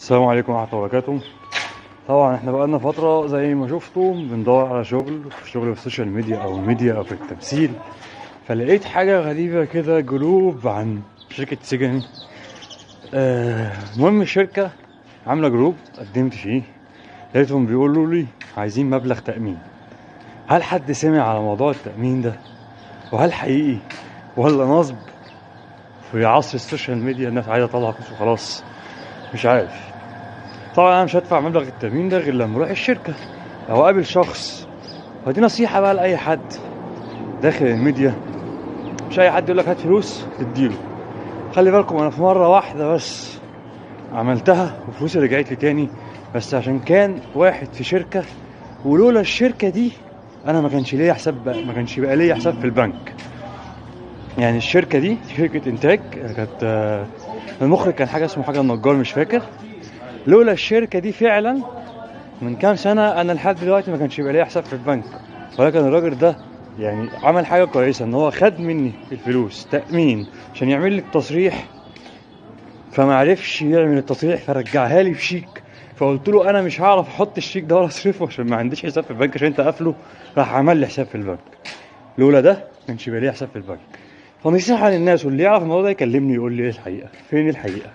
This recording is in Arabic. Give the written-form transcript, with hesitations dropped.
السلام عليكم ورحمة الله وبركاته. طبعا احنا بقالنا فترة زي ما شفتوا بندور على شغل في السوشيال ميديا او الميديا او في التمثيل. فلقيت حاجة غريبة كده، جروب عن شركة سيجن. المهم الشركة عاملة جروب قدمت فيه، لقيتهم بيقولوا لي عايزين مبلغ تأمين. هل حد سمع على موضوع التأمين ده؟ وهل حقيقي ولا نصب؟ في عصر السوشيال ميديا الناس عايزة تطلع فلوس وخلاص، مش عارف. طبعا انا مش هدفع مبلغ التأمين ده غير لما اروح الشركة او اقابل شخص. فدي نصيحة بقى لأي حد داخل الميديا، مش اي حد يقول لك هات فلوس تديله. خلي بالكم، انا في مرة واحدة بس عملتها وفلوسي رجعت لي تاني، بس عشان كان واحد في شركة، ولولا الشركة دي انا ما كانش بقى ليا حساب في البنك. يعني الشركة دي شركة انتاج، كانت المخرج كان حاجة النجار، مش فاكر. لولا الشركة دي فعلا من كام سنة انا لحد دلوقتي ما كانش يبقى ليا حساب في البنك. ولكن الراجل ده يعني عمل حاجة كويسة، ان هو خد مني الفلوس تأمين عشان يعمل لي التصريح، فما عرفش يعمل التصريح فرجعها لي بشيك. فقلت له انا مش هعرف احط الشيك ده ولا اصرفه عشان ما عنديش حساب في البنك عشان انت قافله. راح عمل لي حساب في البنك. لولا ده ما كانش يبقى ليا حساب في البنك. فنصيحة للناس، واللي يعرف الموضوع ده يكلمني يقول لي ايه الحقيقة، فين الحقيقة.